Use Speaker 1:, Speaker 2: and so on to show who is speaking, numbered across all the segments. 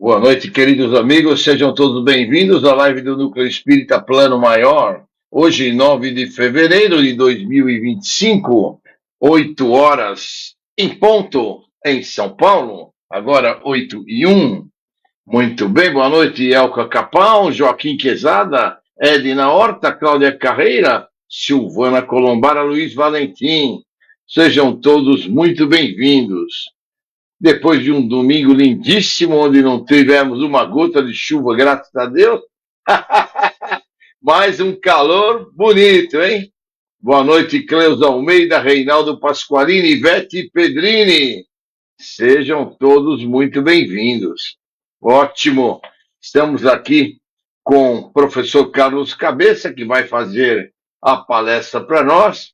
Speaker 1: Boa noite, queridos amigos. Sejam todos bem-vindos à live do Núcleo Espírita Plano Maior. Hoje, 9 de fevereiro de 2025, 8 horas em ponto em São Paulo. Agora, 8:01. Muito bem, boa noite, Elka Capão, Joaquim Quezada, Edna Horta, Cláudia Carreira, Silvana Colombara, Luiz Valentim. Sejam todos muito bem-vindos. Depois de um domingo lindíssimo, onde não tivemos uma gota de chuva, graças a Deus, mais um calor bonito, hein? Boa noite, Cleusa Almeida, Reinaldo Pasqualini, Ivete Pedrini. Sejam todos muito bem-vindos. Ótimo. Estamos aqui com o professor Carlos Cabeça, que vai fazer a palestra para nós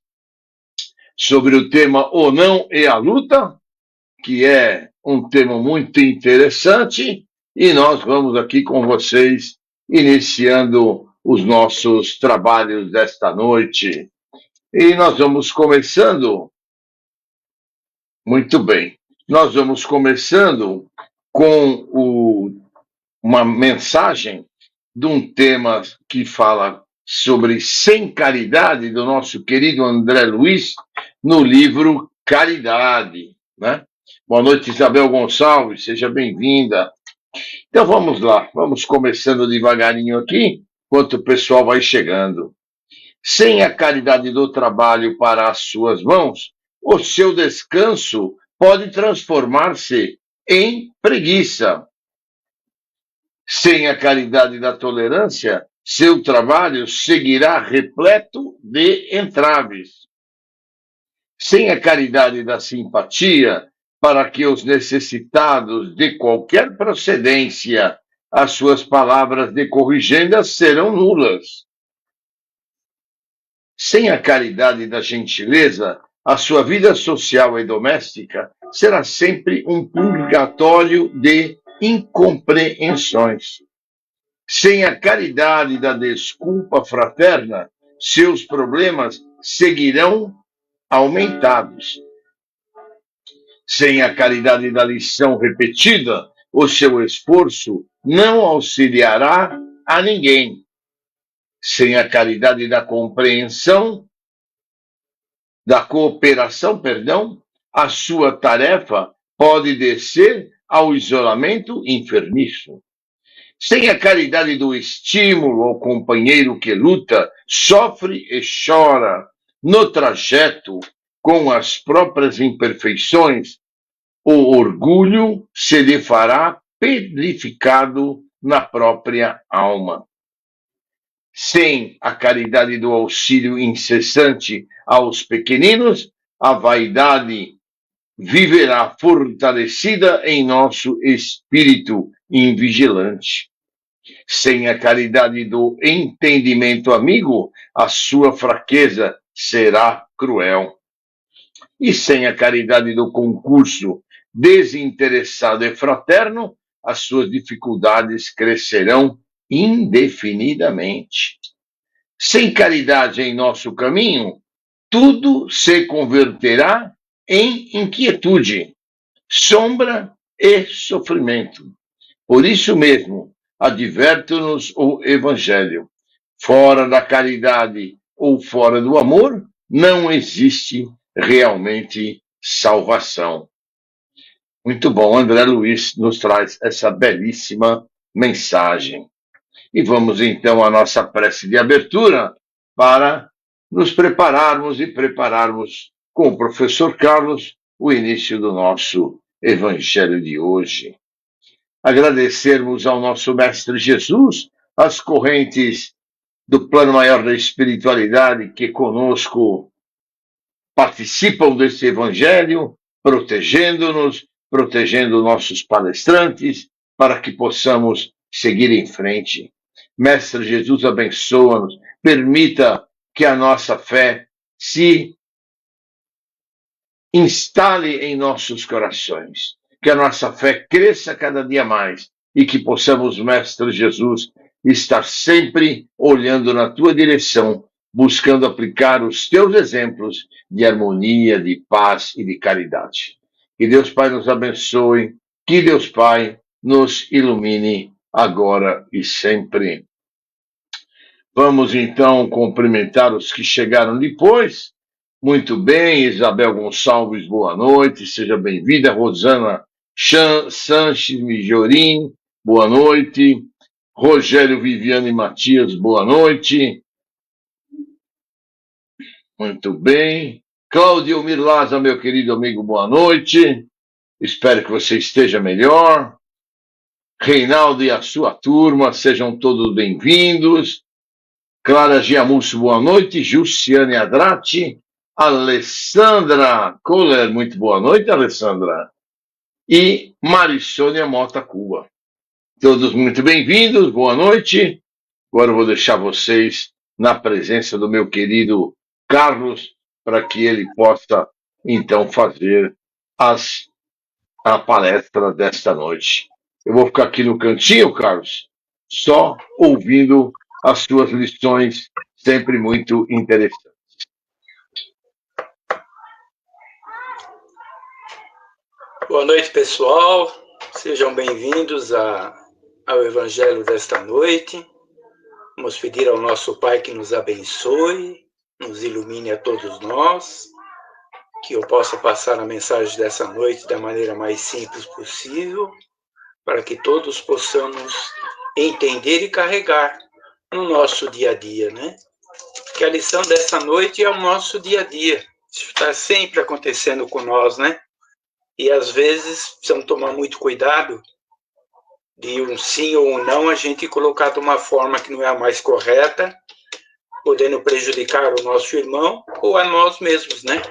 Speaker 1: sobre o tema O Não e a Luta, que é um tema muito interessante, e nós vamos aqui com vocês, iniciando os nossos trabalhos desta noite. E nós vamos começando, muito bem, nós vamos começando com uma mensagem de um tema que fala sobre sem caridade, do nosso querido André Luiz, no livro Caridade, né? Boa noite, Isabel Gonçalves, seja bem-vinda. Então vamos lá, vamos começando devagarinho aqui, enquanto o pessoal vai chegando. Sem a caridade do trabalho para as suas mãos, o seu descanso pode transformar-se em preguiça. Sem a caridade da tolerância, seu trabalho seguirá repleto de entraves. Sem a caridade da simpatia, para que os necessitados de qualquer procedência, as suas palavras de corrigendas serão nulas. Sem a caridade da gentileza, a sua vida social e doméstica será sempre um purgatório de incompreensões. Sem a caridade da desculpa fraterna, seus problemas seguirão aumentados. Sem a caridade da lição repetida, o seu esforço não auxiliará a ninguém. Sem a caridade da compreensão, da cooperação, a sua tarefa pode descer ao isolamento enfermiço. Sem a caridade do estímulo ao companheiro que luta, sofre e chora no trajeto com as próprias imperfeições, o orgulho se lhe fará pedrificado na própria alma. Sem a caridade do auxílio incessante aos pequeninos, a vaidade viverá fortalecida em nosso espírito invigilante. Sem a caridade do entendimento amigo, a sua fraqueza será cruel. E sem a caridade do concurso desinteressado e fraterno, as suas dificuldades crescerão indefinidamente. Sem caridade em nosso caminho, tudo se converterá em inquietude, sombra e sofrimento. Por isso mesmo, adverte-nos o Evangelho. Fora da caridade ou fora do amor, não existe realmente salvação. Muito bom, André Luiz nos traz essa belíssima mensagem. E vamos então à nossa prece de abertura para nos prepararmos e prepararmos com o professor Carlos o início do nosso Evangelho de hoje. Agradecermos ao nosso Mestre Jesus as correntes do plano maior da espiritualidade que conosco participam desse Evangelho, protegendo-nos, protegendo nossos palestrantes, para que possamos seguir em frente. Mestre Jesus, abençoa-nos, permita que a nossa fé se instale em nossos corações, que a nossa fé cresça cada dia mais e que possamos, Mestre Jesus, estar sempre olhando na tua direção, buscando aplicar os teus exemplos de harmonia, de paz e de caridade. Que Deus Pai nos abençoe, que Deus Pai nos ilumine agora e sempre. Vamos então cumprimentar os que chegaram depois. Muito bem, Isabel Gonçalves, boa noite, seja bem-vinda. Rosana Sanches Mijorim, boa noite. Rogério Viviane Matias, boa noite. Muito bem. Cláudio Mirlaza, meu querido amigo, boa noite. Espero que você esteja melhor. Reinaldo e a sua turma, sejam todos bem-vindos. Clara Giamusso, boa noite. Jussiane Adrati. Alessandra Kohler, muito boa noite, Alessandra. E Marissônia Mota Cuba. Todos muito bem-vindos, boa noite. Agora eu vou deixar vocês na presença do meu querido Carlos, para que ele possa, então, fazer a palestra desta noite. Eu vou ficar aqui no cantinho, Carlos, só ouvindo as suas lições, sempre muito interessantes.
Speaker 2: Boa noite, pessoal. Sejam bem-vindos ao Evangelho desta noite. Vamos pedir ao nosso Pai que nos abençoe, nos ilumine a todos nós, que eu possa passar a mensagem dessa noite da maneira mais simples possível, para que todos possamos entender e carregar no nosso dia a dia, né? Que a lição dessa noite é o nosso dia a dia. Isso está sempre acontecendo com nós, né? E às vezes precisamos tomar muito cuidado de um sim ou um não a gente colocar de uma forma que não é a mais correta, podendo prejudicar o nosso irmão ou a nós mesmos, né?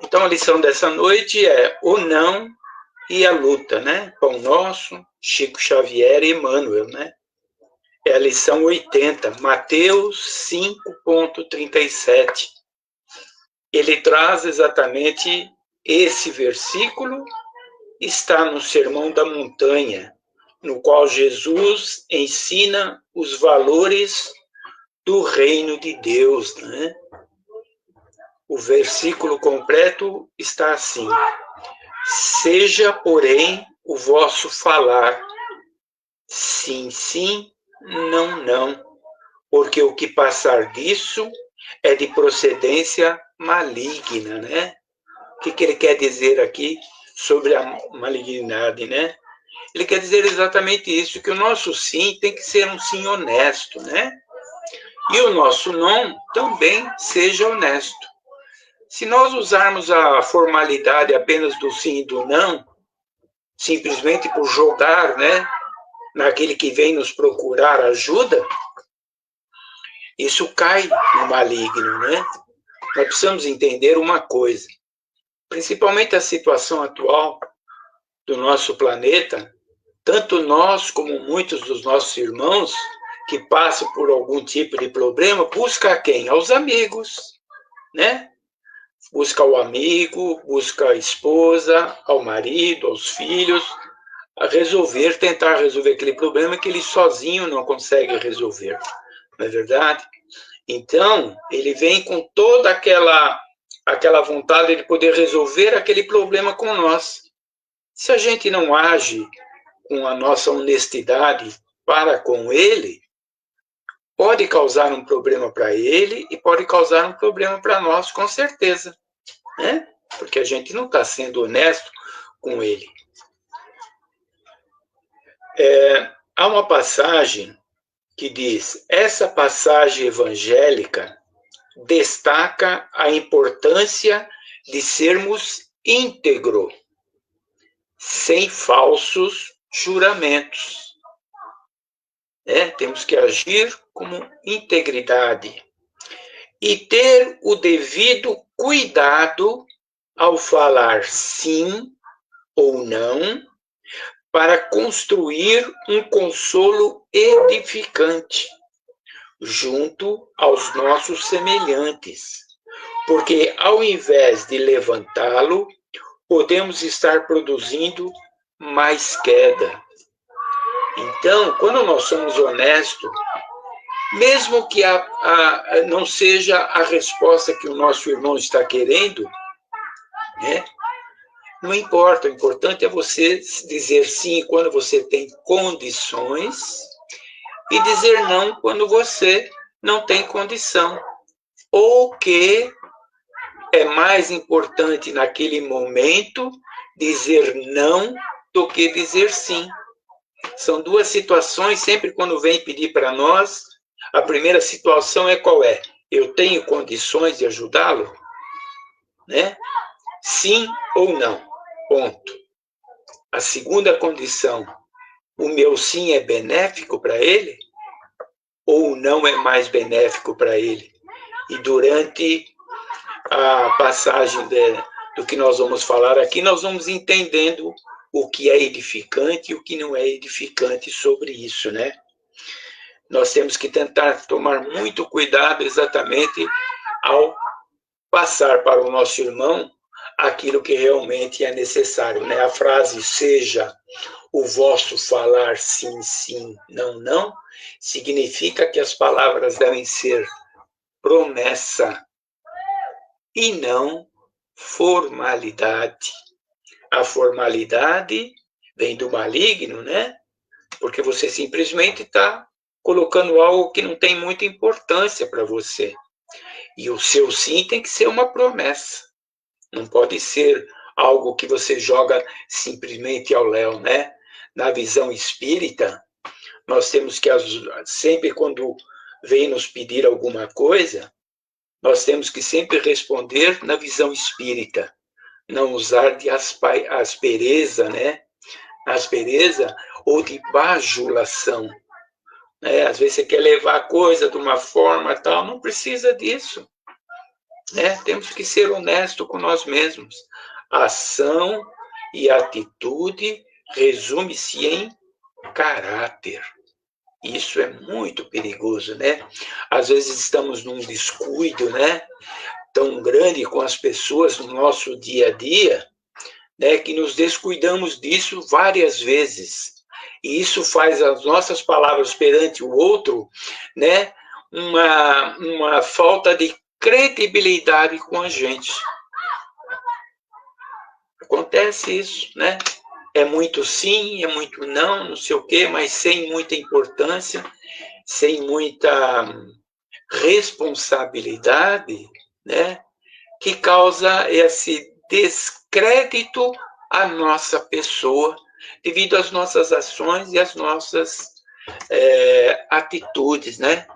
Speaker 2: Então a lição dessa noite é o não e a luta, né? Pão Nosso, Chico Xavier e Emmanuel, né? É a lição 80, Mateus 5,37. Ele traz exatamente esse versículo, está no Sermão da Montanha, no qual Jesus ensina os valores do reino de Deus, né? O versículo completo está assim: seja, porém, o vosso falar sim, sim, não, não, porque o que passar disso é de procedência maligna, né? O que ele quer dizer aqui sobre a malignidade, né? Ele quer dizer exatamente isso, que o nosso sim tem que ser um sim honesto, né? E o nosso não também seja honesto. Se nós usarmos a formalidade apenas do sim e do não, simplesmente por jogar, né, naquele que vem nos procurar ajuda, isso cai no maligno, né? Nós precisamos entender uma coisa, principalmente a situação atual do nosso planeta, tanto nós como muitos dos nossos irmãos que passam por algum tipo de problema, busca quem? Aos amigos, né? Busca o amigo, busca a esposa, ao marido, aos filhos, a resolver, tentar resolver aquele problema que ele sozinho não consegue resolver, não é verdade? Então, ele vem com toda aquela vontade de poder resolver aquele problema com nós. Se a gente não age com a nossa honestidade para com ele, pode causar um problema para ele e pode causar um problema para nós, com certeza, né? Porque a gente não está sendo honesto com ele. Há uma passagem que diz: essa passagem evangélica destaca a importância de sermos íntegros, sem falsos juramentos. Temos que agir com integridade e ter o devido cuidado ao falar sim ou não, para construir um consolo edificante junto aos nossos semelhantes, porque ao invés de levantá-lo, podemos estar produzindo mais queda. Então, quando nós somos honestos, mesmo que não seja a resposta que o nosso irmão está querendo, né? Não importa, o importante é você dizer sim quando você tem condições e dizer não quando você não tem condição. Ou que é mais importante naquele momento dizer não do que dizer sim. São duas situações, sempre quando vem pedir para nós, a primeira situação é qual é? Eu tenho condições de ajudá-lo? Né? Sim ou não? Ponto. A segunda condição, o meu sim é benéfico para ele? Ou não é mais benéfico para ele? E durante a passagem do que nós vamos falar aqui, nós vamos entendendo o que é edificante e o que não é edificante sobre isso, né? Nós temos que tentar tomar muito cuidado exatamente ao passar para o nosso irmão aquilo que realmente é necessário, né? A frase seja o vosso falar sim, sim, não, não, significa que as palavras devem ser promessa e não formalidade. A formalidade vem do maligno, né? Porque você simplesmente está colocando algo que não tem muita importância para você. E o seu sim tem que ser uma promessa. Não pode ser algo que você joga simplesmente ao léu, né? Na visão espírita, nós temos que, sempre quando vem nos pedir alguma coisa, nós temos que sempre responder na visão espírita. Não usar de aspereza, né? Aspereza ou de bajulação. Né? Às vezes você quer levar a coisa de uma forma tal, não precisa disso. Né? Temos que ser honestos com nós mesmos. A ação e atitude resume-se em caráter. Isso é muito perigoso, né? Às vezes estamos num descuido, né? Tão grande com as pessoas no nosso dia a dia, né? Que nos descuidamos disso várias vezes. E isso faz as nossas palavras perante o outro, né? Uma falta de credibilidade com a gente. Acontece isso, né? É muito sim, é muito não, não sei o quê, mas sem muita importância, sem muita responsabilidade, né? Que causa esse descrédito à nossa pessoa devido às nossas ações e às nossas atitudes, né?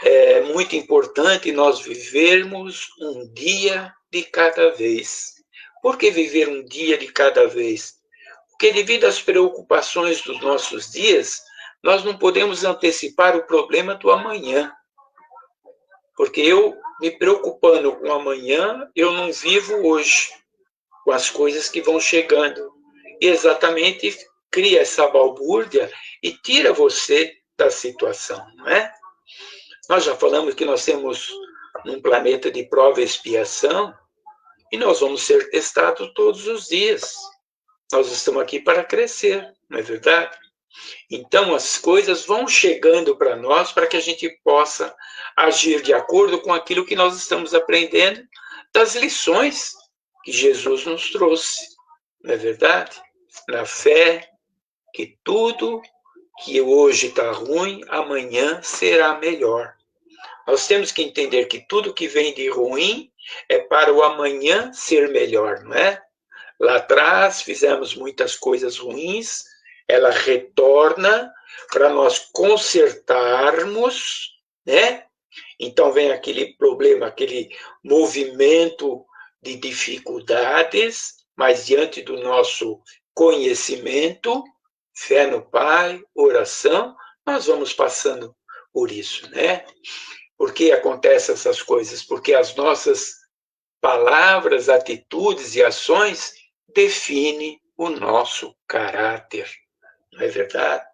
Speaker 2: É muito importante nós vivermos um dia de cada vez. Por que viver um dia de cada vez? Porque devido às preocupações dos nossos dias, nós não podemos antecipar o problema do amanhã. Porque eu me preocupando com amanhã, eu não vivo hoje, com as coisas que vão chegando. E exatamente cria essa balbúrdia e tira você da situação, não é? Nós já falamos que nós temos um planeta de prova e expiação e nós vamos ser testados todos os dias. Nós estamos aqui para crescer, não é verdade? Então, as coisas vão chegando para nós para que a gente possa agir de acordo com aquilo que nós estamos aprendendo das lições que Jesus nos trouxe, não é verdade? Na fé que tudo que hoje está ruim, amanhã será melhor. Nós temos que entender que tudo que vem de ruim é para o amanhã ser melhor, não é? Lá atrás fizemos muitas coisas ruins, ela retorna para nós consertarmos, né? Então vem aquele problema, aquele movimento de dificuldades, mas diante do nosso conhecimento, fé no Pai, oração, nós vamos passando por isso, né? Por que acontecem essas coisas? Porque as nossas palavras, atitudes e ações definem o nosso caráter, não é verdade?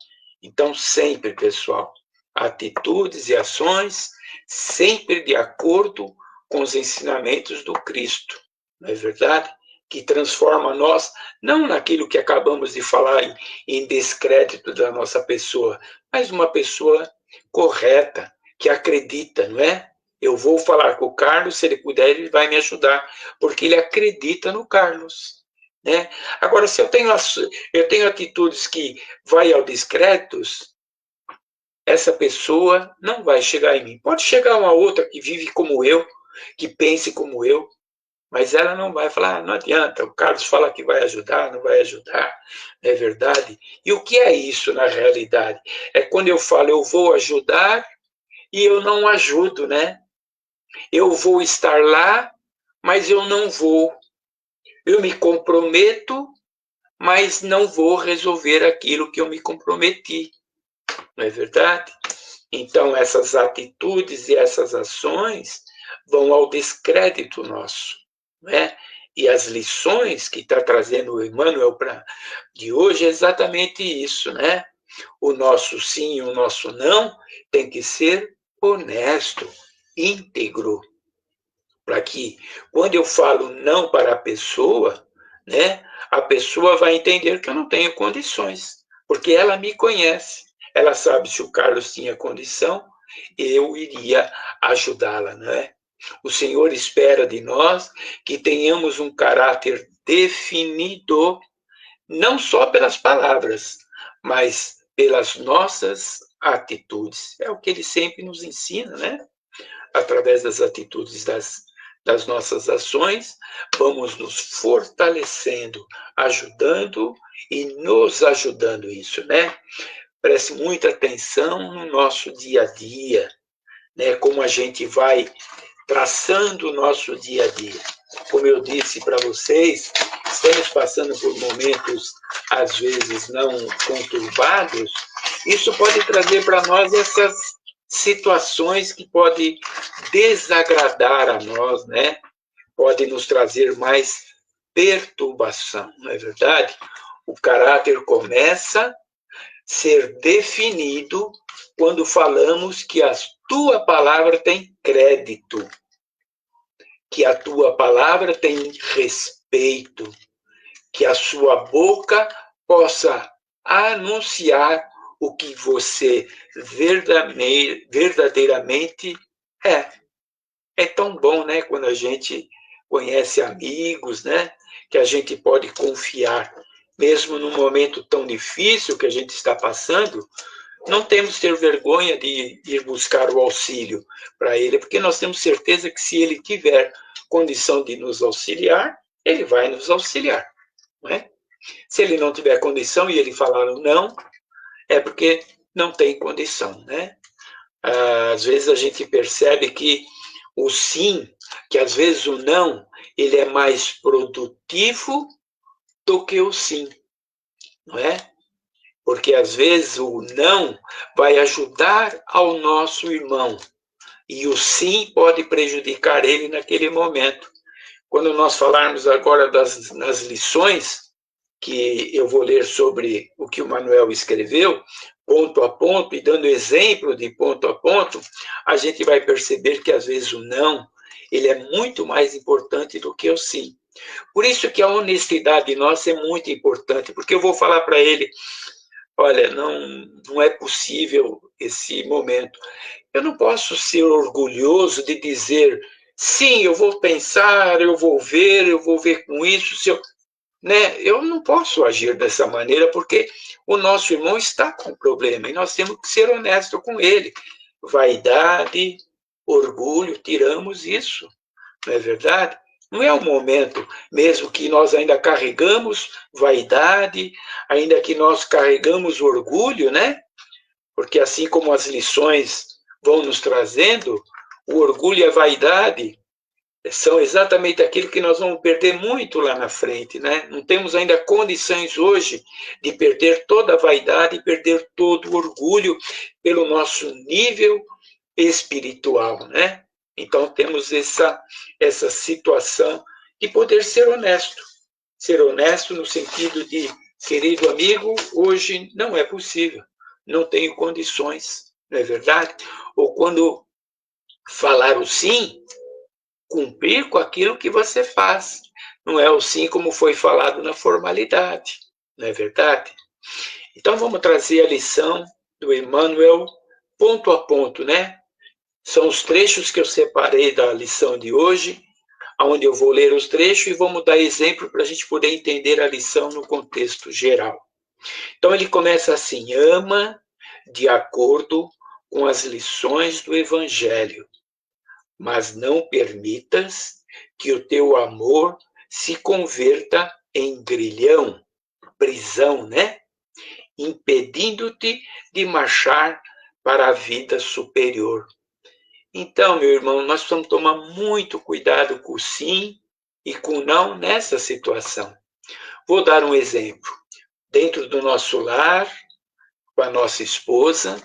Speaker 2: Então, sempre, pessoal, atitudes e ações sempre de acordo com os ensinamentos do Cristo, não é verdade? Que transforma nós, não naquilo que acabamos de falar em descrédito da nossa pessoa, mas uma pessoa correta, que acredita, não é? Eu vou falar com o Carlos, se ele puder, ele vai me ajudar, porque ele acredita no Carlos. né? Agora, se eu tenho atitudes que vai ao discretos, essa pessoa não vai chegar em mim. Pode chegar uma outra que vive como eu, que pense como eu, mas ela não vai falar, não adianta, o Carlos fala que vai ajudar, não vai ajudar, não é verdade? E o que é isso na realidade? É quando eu falo, eu vou ajudar e eu não ajudo, né? Eu vou estar lá, mas eu não vou. Eu me comprometo, mas não vou resolver aquilo que eu me comprometi, não é verdade? Então, essas atitudes e essas ações vão ao descrédito nosso, né? E as lições que está trazendo o Emmanuel de hoje é exatamente isso, né? O nosso sim e o nosso não tem que ser honesto, íntegro, para que, quando eu falo não para a pessoa, né, a pessoa vai entender que eu não tenho condições, porque ela me conhece, ela sabe se o Carlos tinha condição, eu iria ajudá-la, né? O Senhor espera de nós que tenhamos um caráter definido, não só pelas palavras, mas pelas nossas atitudes. É o que ele sempre nos ensina, né? Através das atitudes das nossas ações, vamos nos fortalecendo, ajudando e nos ajudando isso, né? Preste muita atenção no nosso dia a dia, né? Como a gente vai traçando o nosso dia a dia. Como eu disse para vocês, estamos passando por momentos, às vezes, não conturbados. Isso pode trazer para nós essas situações que podem desagradar a nós, né? Pode nos trazer mais perturbação, não é verdade? O caráter começa a ser definido quando falamos que a tua palavra tem crédito, que a tua palavra tem respeito, que a sua boca possa anunciar o que você verdadeiramente é. É tão bom, né, quando a gente conhece amigos, né, que a gente pode confiar, mesmo num momento tão difícil que a gente está passando, não temos que ter vergonha de ir buscar o auxílio para ele, porque nós temos certeza que se ele tiver condição de nos auxiliar, ele vai nos auxiliar, não é? Se ele não tiver condição e ele falar não, é porque não tem condição, né? Às vezes a gente percebe que o sim, que às vezes o não, ele é mais produtivo do que o sim, não é? Porque às vezes o não vai ajudar ao nosso irmão e o sim pode prejudicar ele naquele momento. Quando nós falarmos agora nas lições, que eu vou ler sobre o que o Manuel escreveu, ponto a ponto, e dando exemplo de ponto a ponto, a gente vai perceber que às vezes o não, ele é muito mais importante do que o sim. Por isso que a honestidade nossa é muito importante, porque eu vou falar para ele, olha, não é possível esse momento. Eu não posso ser orgulhoso de dizer, sim, eu vou pensar, eu vou ver com isso, se eu, né? Eu não posso agir dessa maneira porque o nosso irmão está com problema e nós temos que ser honestos com ele. Vaidade, orgulho, tiramos isso, não é verdade? Não é o momento, mesmo que nós ainda carregamos vaidade, ainda que nós carregamos orgulho, né? Porque assim como as lições vão nos trazendo, o orgulho e a vaidade são exatamente aquilo que nós vamos perder muito lá na frente, né? Não temos ainda condições hoje de perder toda a vaidade e perder todo o orgulho pelo nosso nível espiritual, né? Então temos essa situação de poder ser honesto no sentido de, querido amigo, hoje não é possível, não tenho condições, não é verdade? Ou quando falar o sim, cumprir com aquilo que você faz. Não é o sim como foi falado na formalidade, não é verdade? Então vamos trazer a lição do Emmanuel ponto a ponto, né? São os trechos que eu separei da lição de hoje, onde eu vou ler os trechos e vamos dar exemplo para a gente poder entender a lição no contexto geral. Então ele começa assim: ama de acordo com as lições do Evangelho, mas não permitas que o teu amor se converta em grilhão, prisão, né? Impedindo-te de marchar para a vida superior. Então, meu irmão, nós precisamos tomar muito cuidado com o sim e com o não nessa situação. Vou dar um exemplo. Dentro do nosso lar, com a nossa esposa,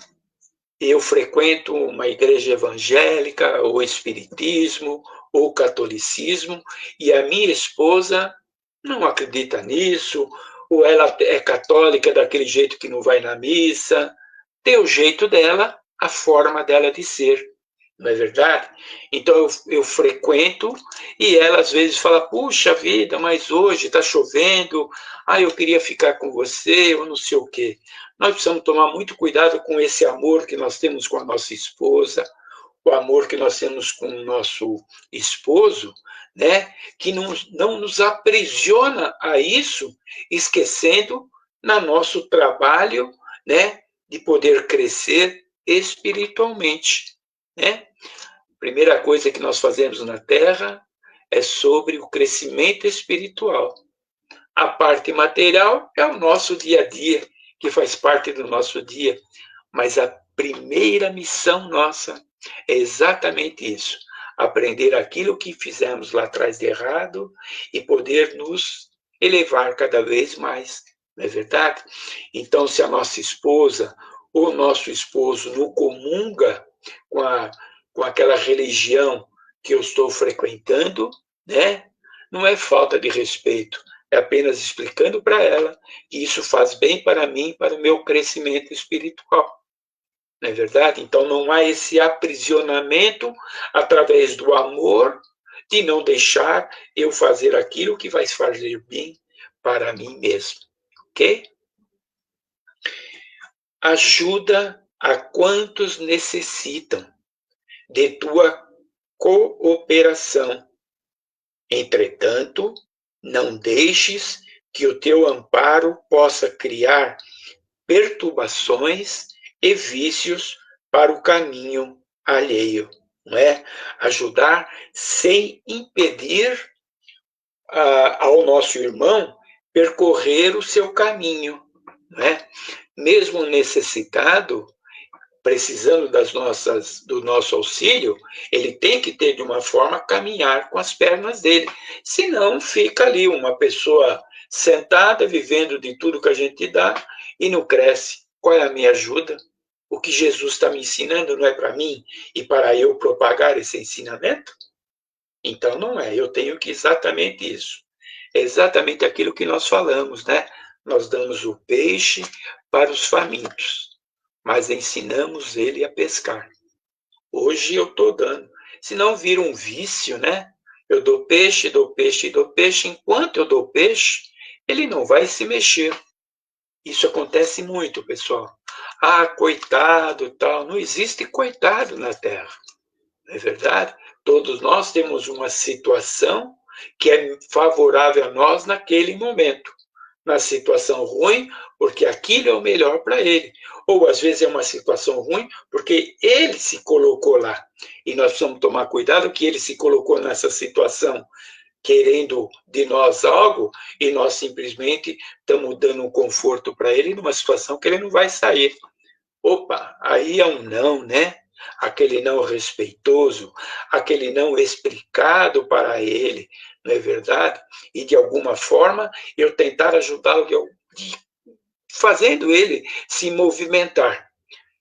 Speaker 2: eu frequento uma igreja evangélica, ou espiritismo, ou catolicismo, e a minha esposa não acredita nisso, ou ela é católica daquele jeito que não vai na missa, tem o jeito dela, a forma dela de ser. Não é verdade? Então eu frequento e ela às vezes fala: puxa vida, mas hoje está chovendo, eu queria ficar com você, ou não sei o quê. Nós precisamos tomar muito cuidado com esse amor que nós temos com a nossa esposa, o amor que nós temos com o nosso esposo, né? Que não nos aprisiona a isso, esquecendo no nosso trabalho, né? De poder crescer espiritualmente, né? A primeira coisa que nós fazemos na Terra é sobre o crescimento espiritual. A parte material é o nosso dia a dia, que faz parte do nosso dia, mas a primeira missão nossa é exatamente isso: aprender aquilo que fizemos lá atrás de errado e poder nos elevar cada vez mais, não é verdade? Então, se a nossa esposa ou nosso esposo não comunga com aquela religião que eu estou frequentando, né? Não é falta de respeito, é apenas explicando para ela que isso faz bem para mim, para o meu crescimento espiritual. Não é verdade? Então não há esse aprisionamento através do amor, de não deixar eu fazer aquilo que vai fazer bem para mim mesmo. Ok? Ajuda a quantos necessitam de tua cooperação. Entretanto, não deixes que o teu amparo possa criar perturbações e vícios para o caminho alheio, não é? Ajudar sem impedir ao nosso irmão percorrer o seu caminho, não é? Mesmo necessitado, precisando do nosso auxílio, ele tem que ter de uma forma caminhar com as pernas dele, senão fica ali uma pessoa sentada, vivendo de tudo que a gente dá e não cresce. Qual é a minha ajuda? O que Jesus está me ensinando não é para mim e para eu propagar esse ensinamento? Então não é, eu tenho que exatamente isso. É exatamente aquilo que nós falamos, né? Nós damos o peixe para os famintos, mas ensinamos ele a pescar. Hoje eu estou dando. Senão vira um vício, né? Eu dou peixe, dou peixe, dou peixe. Enquanto eu dou peixe, ele não vai se mexer. Isso acontece muito, pessoal. Coitado, tal. Não existe coitado na Terra. Não é verdade? Todos nós temos uma situação que é favorável a nós naquele momento. Na situação ruim, porque aquilo é o melhor para ele. Ou às vezes é uma situação ruim, porque ele se colocou lá. E nós precisamos tomar cuidado que ele se colocou nessa situação querendo de nós algo e nós simplesmente estamos dando um conforto para ele numa situação que ele não vai sair. Opa, aí é um não, né? Aquele não respeitoso, aquele não explicado para ele, não é verdade? E de alguma forma eu tentar ajudá-lo fazendo ele se movimentar.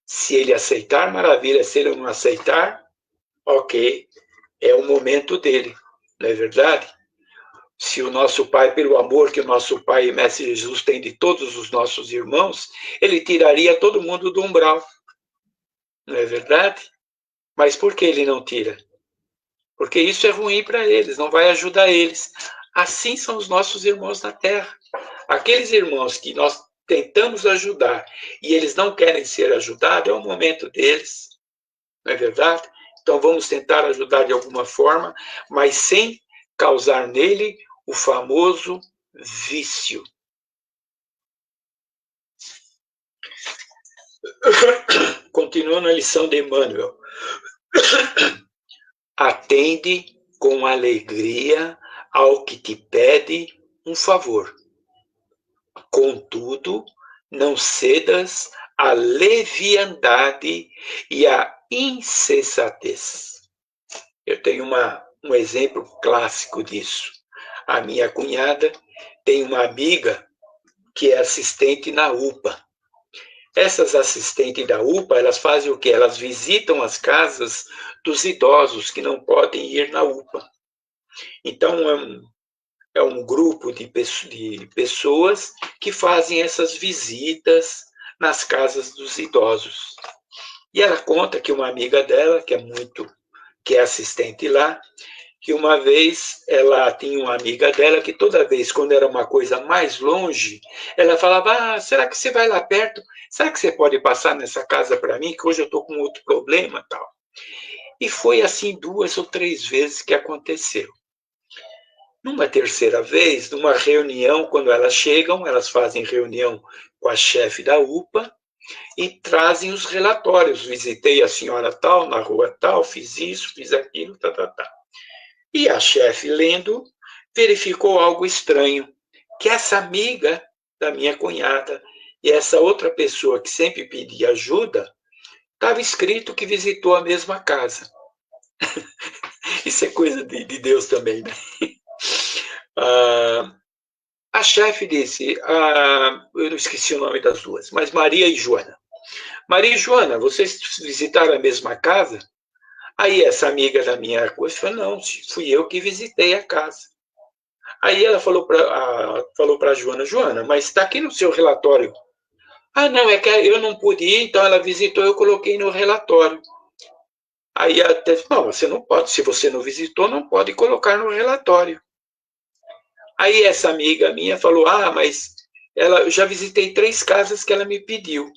Speaker 2: Se ele aceitar, maravilha. Se ele não aceitar, ok, é o momento dele, não é verdade? Se o nosso Pai, pelo amor que o nosso Pai e Mestre Jesus tem de todos os nossos irmãos, ele tiraria todo mundo do umbral. Não é verdade? Mas por que ele não tira? Porque isso é ruim para eles, não vai ajudar eles. Assim são os nossos irmãos na Terra. Aqueles irmãos que nós tentamos ajudar e eles não querem ser ajudados, é o momento deles. Não é verdade? Então vamos tentar ajudar de alguma forma, mas sem causar nele o famoso vício. Continuando a lição de Emmanuel. Atende com alegria ao que te pede um favor. Contudo, não cedas à leviandade e à insensatez. Eu tenho um exemplo clássico disso. A minha cunhada tem uma amiga que é assistente na UPA. Essas assistentes da UPA, elas fazem o quê? Elas visitam as casas dos idosos que não podem ir na UPA. Então, é um grupo de pessoas que fazem essas visitas nas casas dos idosos. E ela conta que uma amiga dela, que é assistente lá, que uma vez ela tinha uma amiga dela que toda vez, quando era uma coisa mais longe, ela falava, será que você vai lá perto? Será que você pode passar nessa casa para mim, que hoje eu estou com outro problema tal? E foi assim 2 ou 3 vezes que aconteceu. Numa terceira vez, numa reunião, quando elas chegam, elas fazem reunião com a chefe da UPA e trazem os relatórios. Visitei a senhora tal, na rua tal, fiz isso, fiz aquilo, tal. E a chefe, lendo, verificou algo estranho, que essa amiga da minha cunhada e essa outra pessoa que sempre pedia ajuda, estava escrito que visitou a mesma casa. Isso é coisa de Deus também, né? A chefe disse, eu não esqueci o nome das duas, mas Maria e Joana. Maria e Joana, vocês visitaram a mesma casa? Aí essa amiga da minha coisa falou, não, fui eu que visitei a casa. Aí ela falou para a Joana, mas está aqui no seu relatório. Ah, não, é que eu não pude ir, então ela visitou, eu coloquei no relatório. Aí ela disse, não, você não pode, se você não visitou, não pode colocar no relatório. Aí essa amiga minha falou, mas eu já visitei 3 casas que ela me pediu.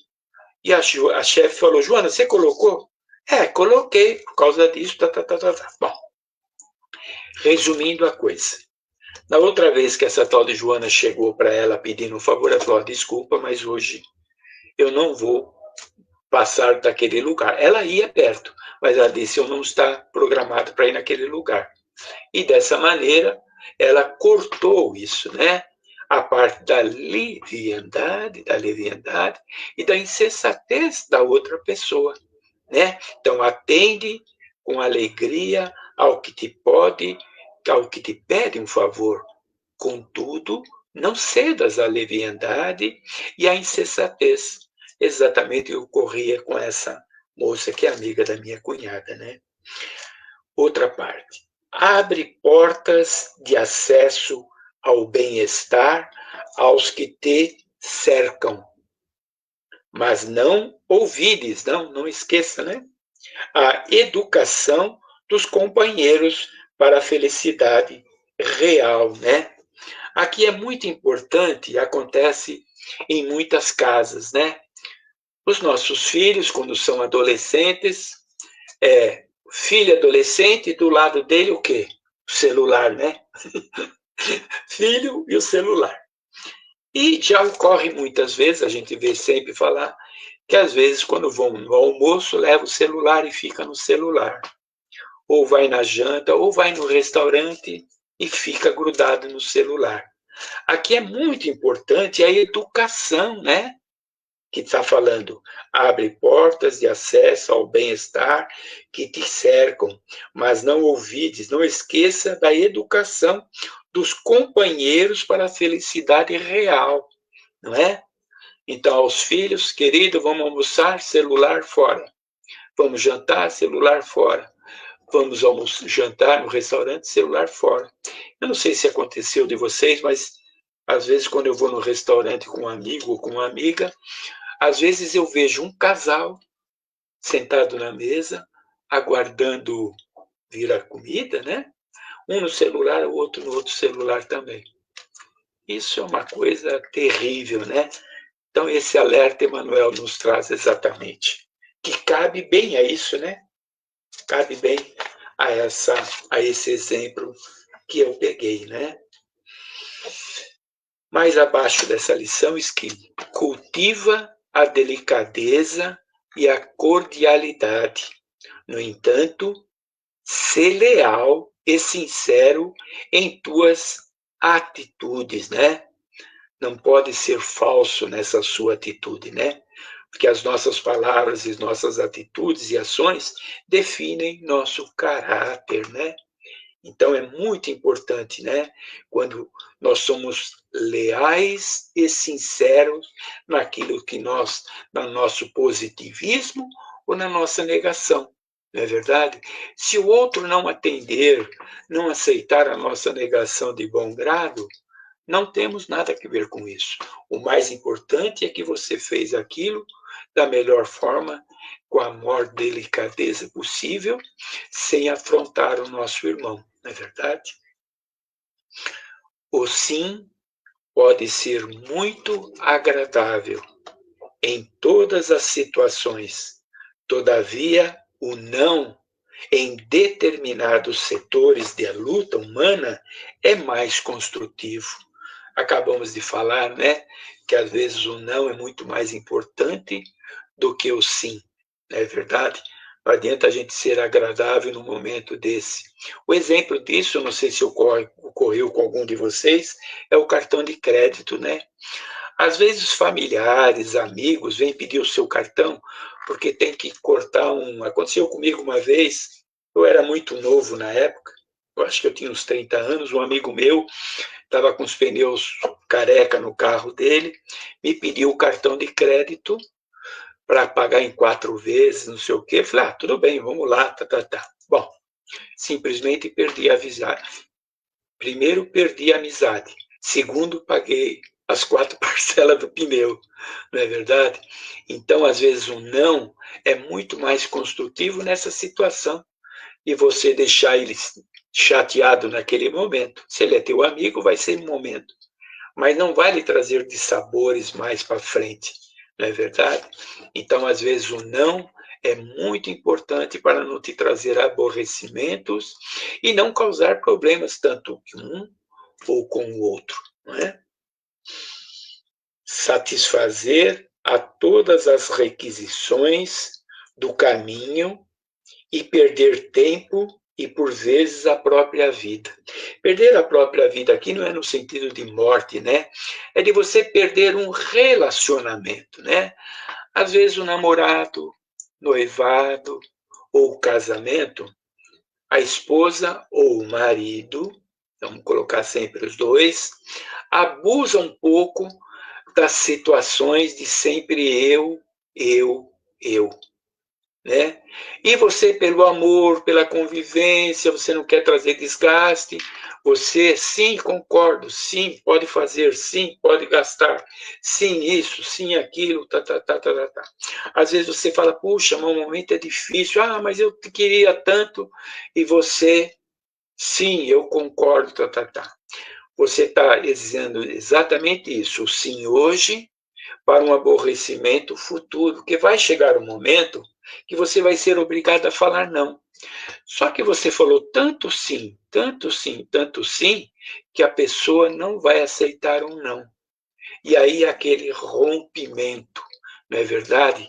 Speaker 2: E a chefe falou, Joana, você colocou? Coloquei, por causa disso, tá. Bom, resumindo a coisa. Na outra vez que essa tal de Joana chegou para ela pedindo um favor, ela falou, desculpa, mas hoje eu não vou passar daquele lugar. Ela ia perto, mas ela disse, eu não está programado para ir naquele lugar. E dessa maneira, ela cortou isso, né? A parte da leviandade e da insensatez da outra pessoa, né? Então, atende com alegria ao que te pede um favor. Contudo, não cedas à leviandade e à insensatez. Exatamente o que ocorria com essa moça que é amiga da minha cunhada, né? Outra parte. Abre portas de acesso ao bem-estar aos que te cercam. Mas não ouvides, não esqueça, né? A educação dos companheiros para a felicidade real, né? Aqui é muito importante, acontece em muitas casas, né? Os nossos filhos, quando são adolescentes, filho adolescente, do lado dele o quê? O celular, né? Filho e o celular. E já ocorre muitas vezes, a gente vê sempre falar, que às vezes quando vão no almoço, leva o celular e fica no celular. Ou vai na janta, ou vai no restaurante e fica grudado no celular. Aqui é muito importante a educação, né? Que está falando, abre portas de acesso ao bem-estar que te cercam, mas não ouvides, não esqueça da educação dos companheiros para a felicidade real, não é? Então, aos filhos, querido, vamos almoçar, celular fora. Vamos jantar, celular fora. Vamos jantar no restaurante, celular fora. Eu não sei se aconteceu de vocês, mas às vezes quando eu vou no restaurante com um amigo ou com uma amiga, às vezes eu vejo um casal sentado na mesa, aguardando vir a comida, né? Um no celular, o outro no outro celular também. Isso é uma coisa terrível, né? Então, esse alerta Emmanuel nos traz exatamente, que cabe bem a isso, né? Cabe bem a esse exemplo que eu peguei, né? Mais abaixo dessa lição escrito: cultiva a delicadeza e a cordialidade. No entanto, ser leal e sincero em tuas atitudes, né? Não pode ser falso nessa sua atitude, né? Porque as nossas palavras e nossas atitudes e ações definem nosso caráter, né? Então é muito importante, né? Quando nós somos leais e sinceros naquilo que nós, no nosso positivismo ou na nossa negação, não é verdade? Se o outro não atender, não aceitar a nossa negação de bom grado, não temos nada a ver com isso. O mais importante é que você fez aquilo da melhor forma, com a maior delicadeza possível, sem afrontar o nosso irmão, não é verdade? O sim pode ser muito agradável em todas as situações. Todavia, o não, em determinados setores da luta humana, é mais construtivo. Acabamos de falar, né, que às vezes o não é muito mais importante do que o sim, não é verdade? Não adianta a gente ser agradável no momento desse. O exemplo disso, não sei se ocorreu com algum de vocês, é o cartão de crédito, né? Às vezes familiares, amigos vêm pedir o seu cartão porque tem que cortar um... Aconteceu comigo uma vez, eu era muito novo na época, eu acho que eu tinha uns 30 anos, um amigo meu estava com os pneus careca no carro dele, me pediu o cartão de crédito para pagar em 4 vezes, não sei o quê. Falei, tudo bem, vamos lá, tá. Bom, simplesmente perdi a amizade. Primeiro, perdi a amizade. Segundo, paguei as 4 parcelas do pneu, não é verdade? Então, às vezes, o não é muito mais construtivo nessa situação e você deixar ele chateado naquele momento. Se ele é teu amigo, vai ser um momento, mas não vai lhe trazer dissabores mais para frente, não é verdade? Então, às vezes, o não é muito importante para não te trazer aborrecimentos e não causar problemas tanto com um ou com o outro, não é? Satisfazer a todas as requisições do caminho e perder tempo e, por vezes, a própria vida. Perder a própria vida aqui não é no sentido de morte, né? É de você perder um relacionamento, né? Às vezes o namorado, noivado ou casamento, a esposa ou o marido, vamos colocar sempre os dois, abusa um pouco das situações de sempre eu, né? E você, pelo amor, pela convivência, você não quer trazer desgaste, você, sim, concordo, sim, pode fazer, sim, pode gastar, sim, isso, sim, aquilo, tá. Às vezes você fala, puxa, mas o momento é difícil, mas eu te queria tanto, e você, sim, eu concordo, tá. Você está dizendo exatamente isso, o sim hoje, para um aborrecimento futuro, porque vai chegar um momento que você vai ser obrigado a falar não. Só que você falou tanto sim, que a pessoa não vai aceitar um não. E aí aquele rompimento, não é verdade?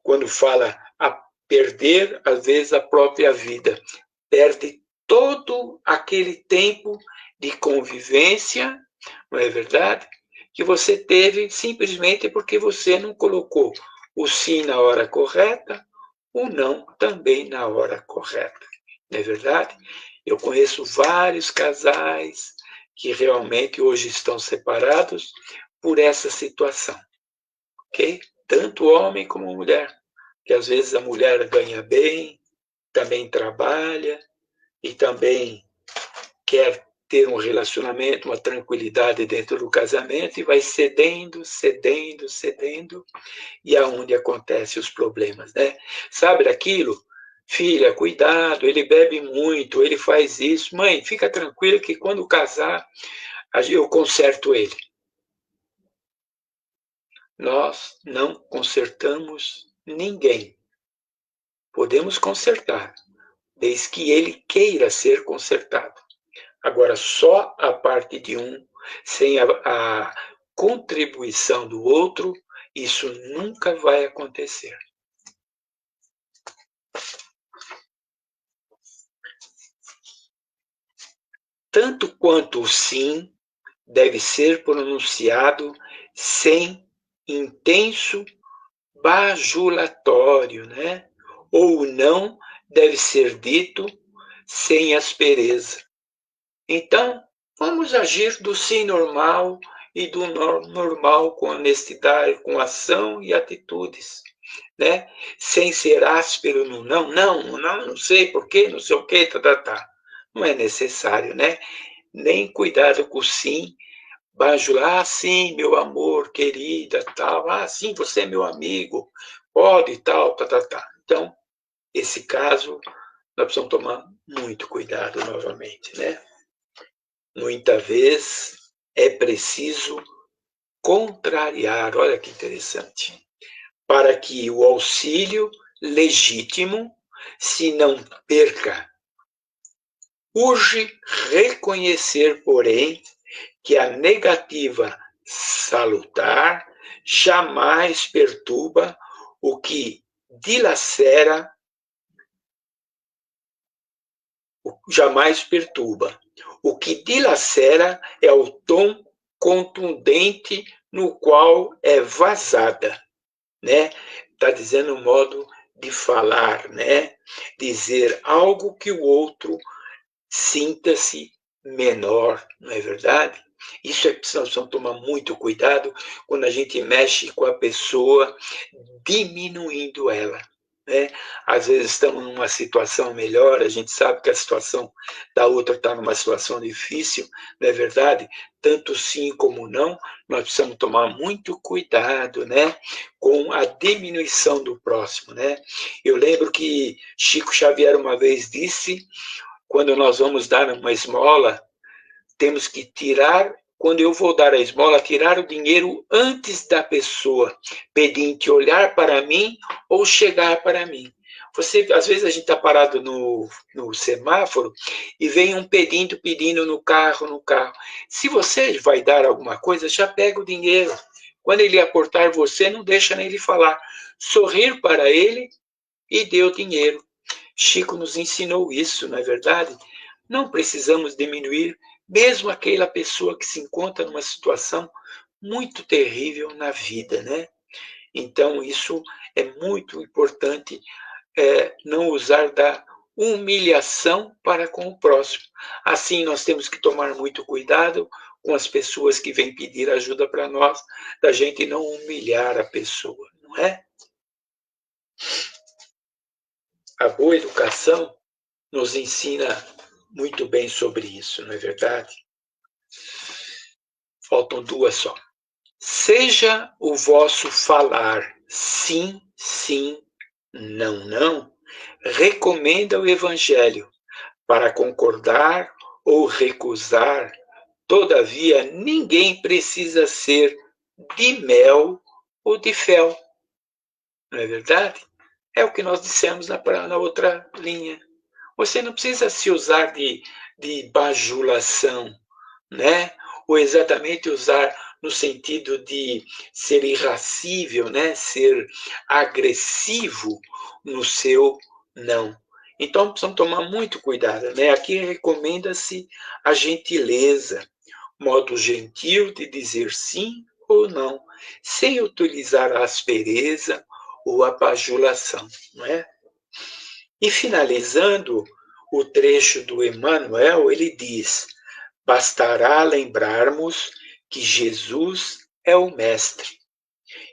Speaker 2: Quando fala a perder, às vezes, a própria vida, perde todo aquele tempo de convivência, não é verdade? Que você teve simplesmente porque você não colocou o sim na hora correta, o não também na hora correta. Não é verdade? Eu conheço vários casais que realmente hoje estão separados por essa situação, ok? Tanto homem como mulher, que às vezes a mulher ganha bem, também trabalha e também quer ter um relacionamento, uma tranquilidade dentro do casamento e vai cedendo, e aonde acontecem os problemas, né? Sabe daquilo? Filha, cuidado, ele bebe muito, ele faz isso. Mãe, fica tranquila que quando casar, eu conserto ele. Nós não consertamos ninguém. Podemos consertar, desde que ele queira ser consertado. Agora, só a parte de um, sem a contribuição do outro, isso nunca vai acontecer. Tanto quanto o sim deve ser pronunciado sem intenso bajulatório, né? Ou o não deve ser dito sem aspereza. Então, vamos agir do sim normal e do normal com honestidade, com ação e atitudes, né? Sem ser áspero no não, não sei porquê, não sei o que, tá. Não é necessário, né? Nem cuidado com o sim, bajular, sim, meu amor, querida, tal, sim, você é meu amigo, pode, tal, tá. Então, esse caso, nós precisamos tomar muito cuidado novamente, né? Muitas vezes é preciso contrariar, olha que interessante, para que o auxílio legítimo se não perca. Urge reconhecer, porém, que a negativa salutar jamais perturba o que dilacera, jamais perturba. O que dilacera é o tom contundente no qual é vazada, né? Está dizendo o modo de falar, né? Dizer algo que o outro sinta-se menor, não é verdade? Isso é que nós precisamos tomar muito cuidado quando a gente mexe com a pessoa, diminuindo ela. Né? Às vezes estamos numa situação melhor, a gente sabe que a situação da outra está numa situação difícil, não é verdade? Tanto sim como não, nós precisamos tomar muito cuidado, né, com a diminuição do próximo, né? Eu lembro que Chico Xavier uma vez disse, quando nós vamos dar uma esmola, temos que tirar, quando eu vou dar a esmola, tirar o dinheiro antes da pessoa pedinte olhar para mim ou chegar para mim. Você, às vezes a gente está parado no semáforo e vem um pedinte pedindo no carro. Se você vai dar alguma coisa, já pega o dinheiro. Quando ele aportar você, não deixa nem ele falar. Sorrir para ele e dê o dinheiro. Chico nos ensinou isso, não é verdade? Não precisamos diminuir mesmo aquela pessoa que se encontra numa situação muito terrível na vida, né? Então, isso é muito importante, não usar da humilhação para com o próximo. Assim, nós temos que tomar muito cuidado com as pessoas que vêm pedir ajuda para nós, da gente não humilhar a pessoa, não é? A boa educação nos ensina muito bem sobre isso, não é verdade? Faltam duas só. Seja o vosso falar sim, sim, não, não, recomenda o Evangelho para concordar ou recusar. Todavia, ninguém precisa ser de mel ou de fel. Não é verdade? É o que nós dissemos na outra linha. Você não precisa se usar de bajulação, né? Ou exatamente usar no sentido de ser irascível, né? Ser agressivo no seu não. Então, precisamos tomar muito cuidado, né? Aqui recomenda-se a gentileza, modo gentil de dizer sim ou não, sem utilizar a aspereza ou a bajulação, não é? E finalizando o trecho do Emmanuel, ele diz: bastará lembrarmos que Jesus é o Mestre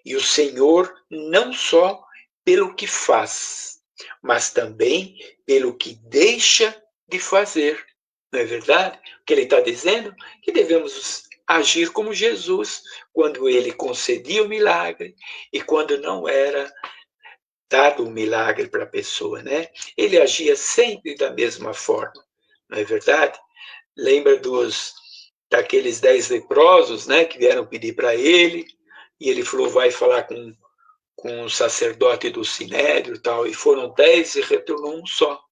Speaker 2: e o Senhor não só pelo que faz, mas também pelo que deixa de fazer. Não é verdade? O que ele está dizendo? Que devemos agir como Jesus, quando ele concedia o milagre e quando não era dado um milagre para a pessoa, né? Ele agia sempre da mesma forma, não é verdade? Lembra daqueles 10 leprosos, né, que vieram pedir para ele, e ele falou, vai falar com o sacerdote do Sinédrio e tal, e foram 10 e retornou um só,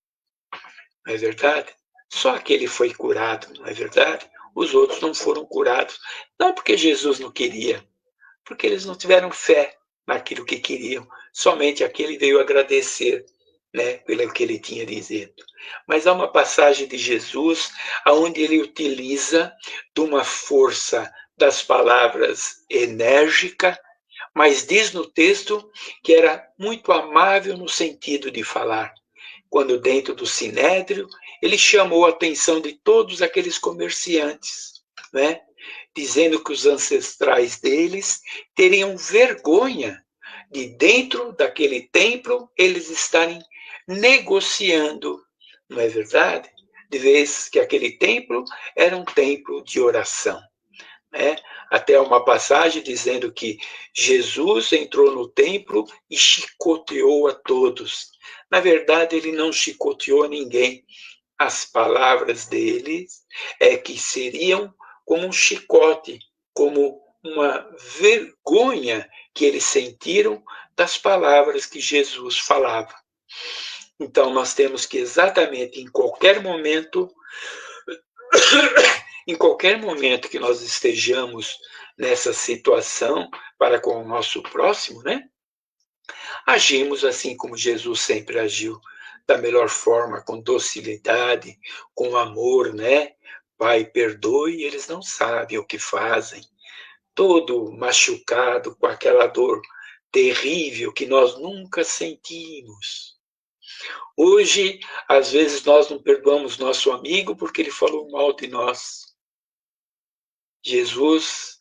Speaker 2: não é verdade? Só aquele foi curado, não é verdade? Os outros não foram curados, não porque Jesus não queria, porque eles não tiveram fé naquilo que queriam. Somente aquele veio agradecer, né, pelo que ele tinha dito. Mas há uma passagem de Jesus onde ele utiliza de uma força das palavras enérgica, mas diz no texto que era muito amável no sentido de falar. Quando dentro do sinédrio, ele chamou a atenção de todos aqueles comerciantes, né? Dizendo que os ancestrais deles teriam vergonha de dentro daquele templo eles estarem negociando, não é verdade? De vez que aquele templo era um templo de oração. Né? Até uma passagem dizendo que Jesus entrou no templo e chicoteou a todos. Na verdade, ele não chicoteou ninguém. As palavras dele é que seriam como um chicote, como uma vergonha que eles sentiram das palavras que Jesus falava. Então, nós temos que exatamente em qualquer momento em qualquer momento que nós estejamos nessa situação para com o nosso próximo, né? Agimos assim como Jesus sempre agiu, da melhor forma, com docilidade, com amor, né? Pai, perdoe, eles não sabem o que fazem. Todo machucado com aquela dor terrível que nós nunca sentimos. Hoje, às vezes, nós não perdoamos nosso amigo porque ele falou mal de nós. Jesus,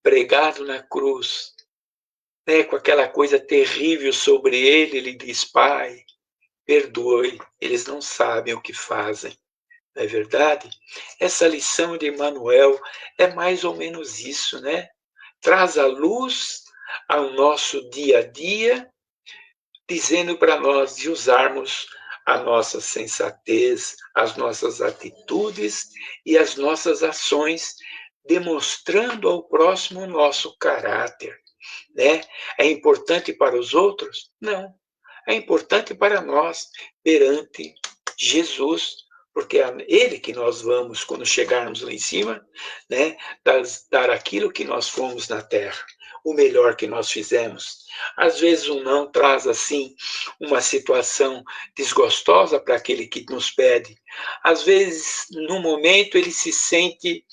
Speaker 2: pregado na cruz, né, com aquela coisa terrível sobre ele, ele diz: Pai, perdoe, eles não sabem o que fazem. Não é verdade? Essa lição de Emmanuel é mais ou menos isso, né? Traz a luz ao nosso dia a dia, dizendo para nós de usarmos a nossa sensatez, as nossas atitudes e as nossas ações, demonstrando ao próximo o nosso caráter. Né? É importante para os outros? Não. É importante para nós perante Jesus, porque é Ele que nós vamos, quando chegarmos lá em cima, né, dar aquilo que nós fomos na terra, o melhor que nós fizemos. Às vezes um não traz assim uma situação desgostosa para aquele que nos pede. Às vezes, no momento, ele se sente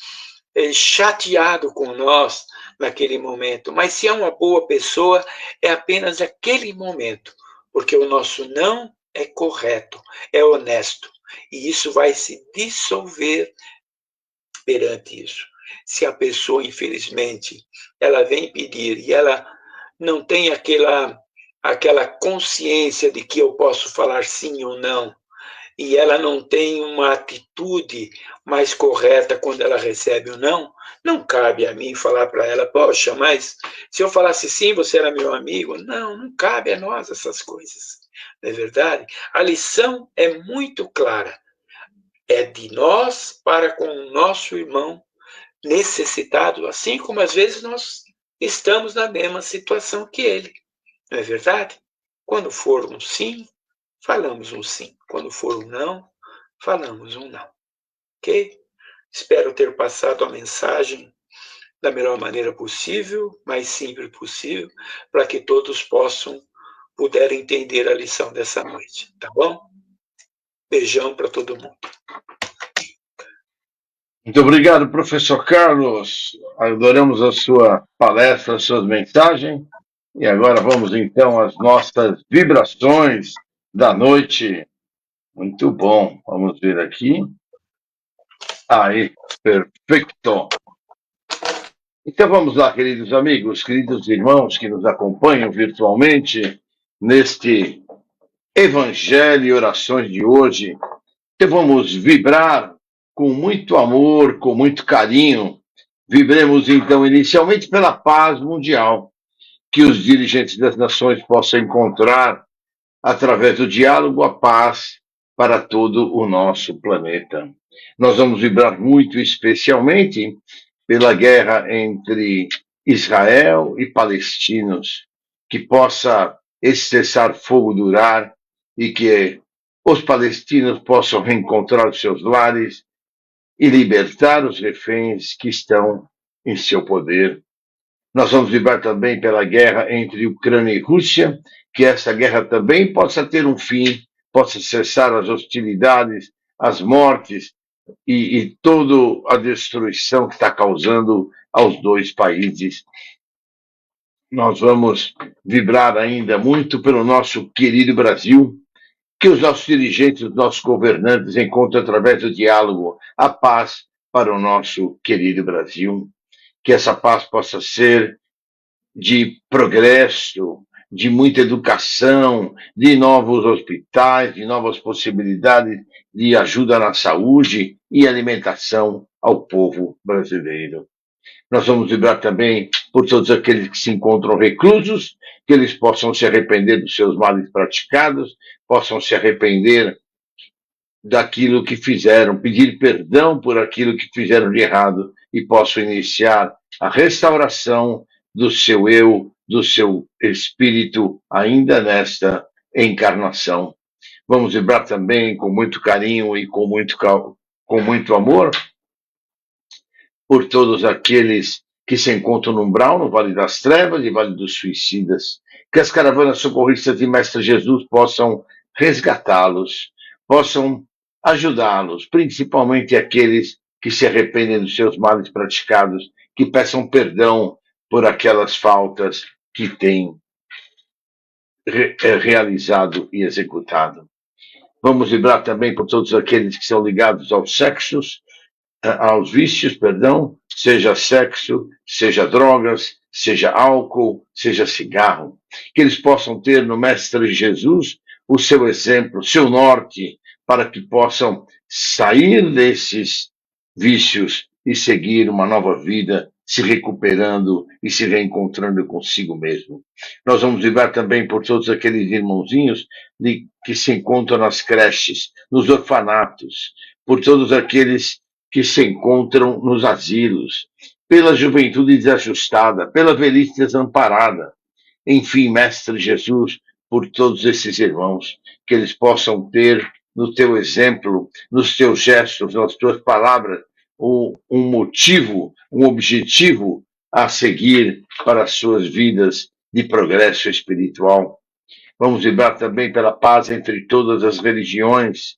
Speaker 2: chateado com nós naquele momento, mas se é uma boa pessoa, é apenas aquele momento, porque o nosso não é correto, é honesto, e isso vai se dissolver perante isso. Se a pessoa, infelizmente, ela vem pedir e ela não tem aquela consciência de que eu posso falar sim ou não, e ela não tem uma atitude mais correta quando ela recebe o não, não cabe a mim falar para ela: poxa, mas se eu falasse sim, você era meu amigo. Não, não cabe a nós essas coisas, não é verdade? A lição é muito clara, é de nós para com o nosso irmão necessitado, assim como às vezes nós estamos na mesma situação que ele, não é verdade? Quando for um sim, falamos um sim. Quando for um não, falamos um não. Ok? Espero ter passado a mensagem da melhor maneira possível, mais simples possível, para que todos puderem entender a lição dessa noite. Tá bom? Beijão para todo mundo.
Speaker 1: Muito obrigado, professor Carlos. Adoramos a sua palestra, as suas mensagens. E agora vamos então às nossas vibrações da noite. Muito bom. Vamos ver aqui. Aí, perfeito. Então vamos lá, queridos amigos, queridos irmãos que nos acompanham virtualmente neste Evangelho e Orações de hoje. Então vamos vibrar com muito amor, com muito carinho. Vibremos então inicialmente pela paz mundial, que os dirigentes das nações possam encontrar através do diálogo a paz para todo o nosso planeta. Nós vamos vibrar muito especialmente pela guerra entre Israel e palestinos, que possa esse cessar-fogo durar e que os palestinos possam reencontrar os seus lares e libertar os reféns que estão em seu poder. Nós vamos vibrar também pela guerra entre Ucrânia e Rússia, que essa guerra também possa ter um fim, possa cessar as hostilidades, as mortes e toda a destruição que está causando aos dois países. Nós vamos vibrar ainda muito pelo nosso querido Brasil, que os nossos dirigentes, os nossos governantes encontrem através do diálogo a paz para o nosso querido Brasil, que essa paz possa ser de progresso, de muita educação, de novos hospitais, de novas possibilidades de ajuda na saúde e alimentação ao povo brasileiro. Nós vamos vibrar também por todos aqueles que se encontram reclusos, que eles possam se arrepender dos seus males praticados, possam se arrepender daquilo que fizeram, pedir perdão por aquilo que fizeram de errado e possam iniciar a restauração do seu eu, do seu espírito, ainda nesta encarnação. Vamos vibrar também com muito carinho e com muito amor por todos aqueles que se encontram no umbral, no Vale das Trevas e Vale dos Suicidas. Que as caravanas socorristas de Mestre Jesus possam resgatá-los, possam ajudá-los, principalmente aqueles que se arrependem dos seus males praticados, que peçam perdão por aquelas faltas que têm realizado e executado. Vamos vibrar também por todos aqueles que são ligados aos vícios, seja sexo, seja drogas, seja álcool, seja cigarro, que eles possam ter no Mestre Jesus o seu exemplo, o seu norte, para que possam sair desses vícios e seguir uma nova vida, se recuperando e se reencontrando consigo mesmo. Nós vamos vibrar também por todos aqueles irmãozinhos que se encontram nas creches, nos orfanatos, por todos aqueles que se encontram nos asilos, pela juventude desajustada, pela velhice desamparada. Enfim, Mestre Jesus, por todos esses irmãos, que eles possam ter no teu exemplo, nos teus gestos, nas tuas palavras, um motivo, um objetivo a seguir para as suas vidas de progresso espiritual. Vamos vibrar também pela paz entre todas as religiões.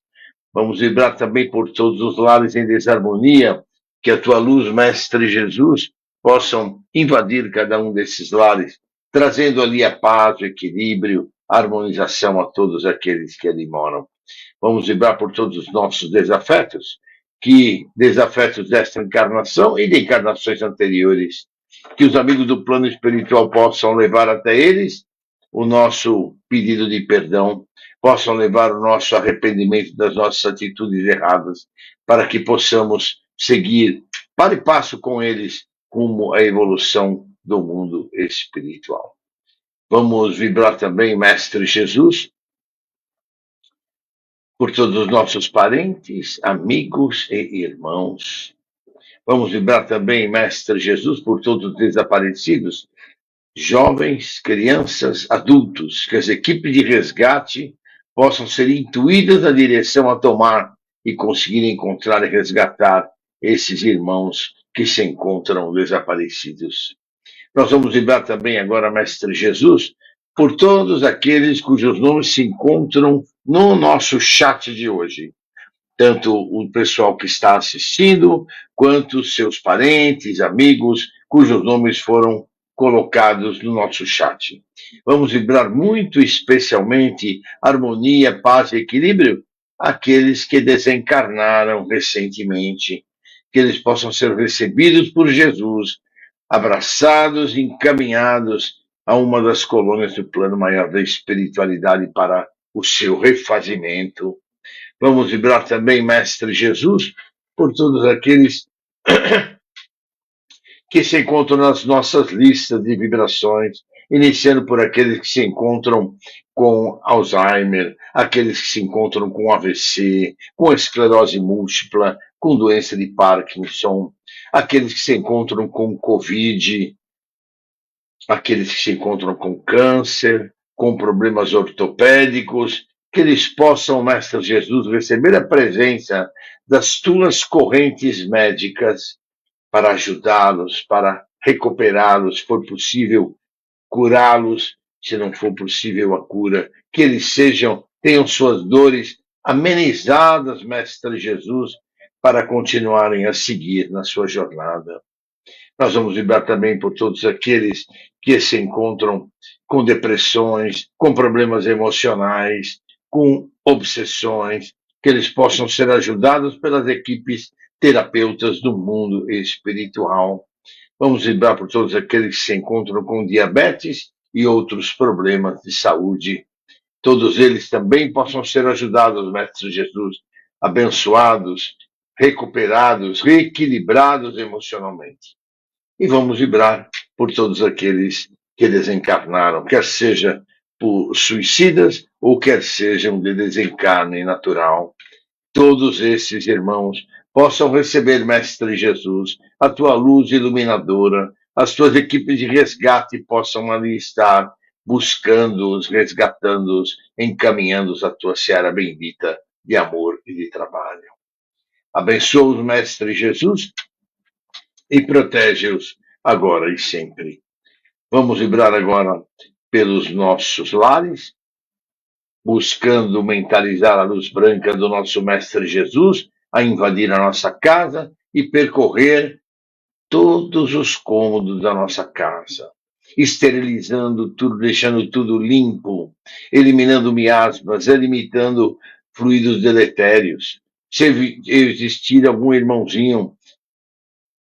Speaker 1: Vamos vibrar também por todos os lares em desarmonia, que a tua luz, Mestre Jesus, possam invadir cada um desses lares, trazendo ali a paz, o equilíbrio, a harmonização a todos aqueles que ali moram. Vamos vibrar por todos os nossos desafetos, desafetos desta encarnação e de encarnações anteriores, que os amigos do plano espiritual possam levar até eles o nosso pedido de perdão, possam levar o nosso arrependimento das nossas atitudes erradas, para que possamos seguir para e passo com eles rumo à evolução do mundo espiritual. Vamos vibrar também, Mestre Jesus, por todos os nossos parentes, amigos e irmãos. Vamos vibrar também, Mestre Jesus, por todos os desaparecidos, jovens, crianças, adultos, que as equipes de resgate possam ser intuídas na direção a tomar e conseguir encontrar e resgatar esses irmãos que se encontram desaparecidos. Nós vamos vibrar também agora, Mestre Jesus, por todos aqueles cujos nomes se encontram no nosso chat de hoje. Tanto o pessoal que está assistindo, quanto seus parentes, amigos, cujos nomes foram colocados no nosso chat. Vamos vibrar muito especialmente harmonia, paz e equilíbrio àqueles que desencarnaram recentemente, que eles possam ser recebidos por Jesus, abraçados e encaminhados a uma das colônias do plano maior da espiritualidade para o seu refazimento. Vamos vibrar também, Mestre Jesus, por todos aqueles que se encontram nas nossas listas de vibrações, iniciando por aqueles que se encontram com Alzheimer, aqueles que se encontram com AVC, com esclerose múltipla, com doença de Parkinson, aqueles que se encontram com Covid, aqueles que se encontram com câncer, com problemas ortopédicos, que eles possam, Mestre Jesus, receber a presença das tuas correntes médicas para ajudá-los, para recuperá-los, se for possível, curá-los, se não for possível a cura, que eles tenham suas dores amenizadas, Mestre Jesus, para continuarem a seguir na sua jornada. Nós vamos vibrar também por todos aqueles que se encontram com depressões, com problemas emocionais, com obsessões, que eles possam ser ajudados pelas equipes terapeutas do mundo espiritual. Vamos vibrar por todos aqueles que se encontram com diabetes e outros problemas de saúde. Todos eles também possam ser ajudados, Mestre Jesus, abençoados, recuperados, reequilibrados emocionalmente. E vamos vibrar por todos aqueles que desencarnaram, quer seja por suicidas ou quer sejam de desencarne natural. Todos esses irmãos possam receber, Mestre Jesus, a tua luz iluminadora, as tuas equipes de resgate possam ali estar buscando-os, resgatando-os, encaminhando-os à tua seara bendita de amor e de trabalho. Abençoa-os, Mestre Jesus, e protege-os agora e sempre. Vamos vibrar agora pelos nossos lares, buscando mentalizar a luz branca do nosso Mestre Jesus, a invadir a nossa casa e percorrer todos os cômodos da nossa casa, esterilizando tudo, deixando tudo limpo, eliminando miasmas, eliminando fluidos deletérios. Se existir algum irmãozinho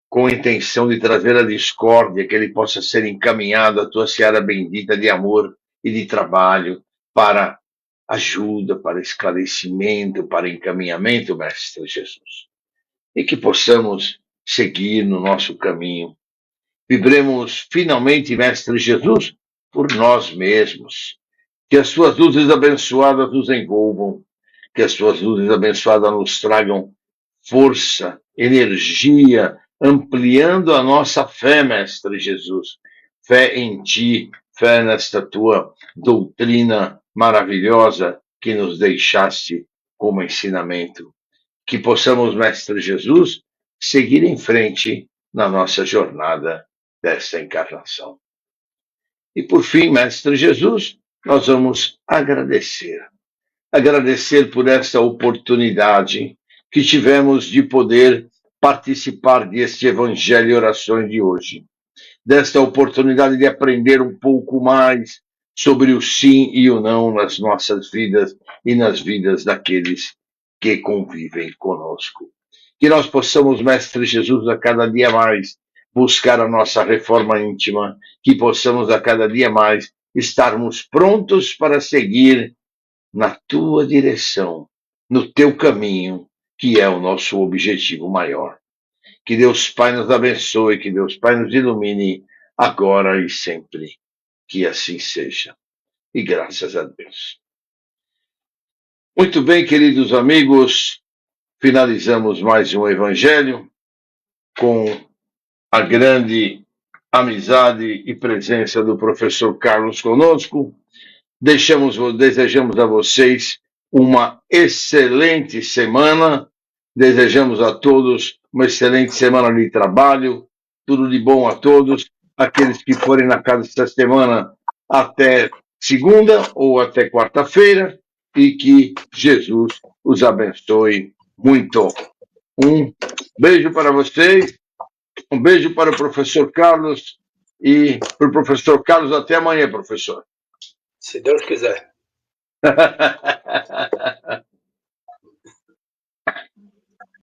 Speaker 1: com a intenção de trazer a discórdia, que ele possa ser encaminhado à tua seara bendita de amor e de trabalho, para ajuda, para esclarecimento, para encaminhamento, Mestre Jesus. E que possamos seguir no nosso caminho. Vibremos finalmente, Mestre Jesus, por nós mesmos. Que as suas luzes abençoadas nos envolvam, que as suas luzes abençoadas nos tragam força, energia, ampliando a nossa fé, Mestre Jesus. Fé em ti, fé nesta tua doutrina maravilhosa que nos deixaste como ensinamento. Que possamos, Mestre Jesus, seguir em frente na nossa jornada desta encarnação. E por fim, Mestre Jesus, nós vamos agradecer. Agradecer por esta oportunidade que tivemos de poder participar deste Evangelho e Orações de hoje. Desta oportunidade de aprender um pouco mais sobre o sim e o não nas nossas vidas e nas vidas daqueles que convivem conosco. Que nós possamos, Mestre Jesus, a cada dia mais buscar a nossa reforma íntima, que possamos a cada dia mais estarmos prontos para seguir na tua direção, no teu caminho, que é o nosso objetivo maior. Que Deus Pai nos abençoe, que Deus Pai nos ilumine, agora e sempre. Que assim seja. E graças a Deus. Muito bem, queridos amigos, finalizamos mais um Evangelho com a grande amizade e presença do professor Carlos conosco. Desejamos a vocês uma excelente semana, desejamos a todos uma excelente semana de trabalho, tudo de bom a todos, aqueles que forem na casa esta semana até segunda ou até quarta-feira, e que Jesus os abençoe muito. Um beijo para vocês, um beijo para o professor Carlos, e para o professor Carlos até amanhã, professor.
Speaker 2: Se Deus quiser.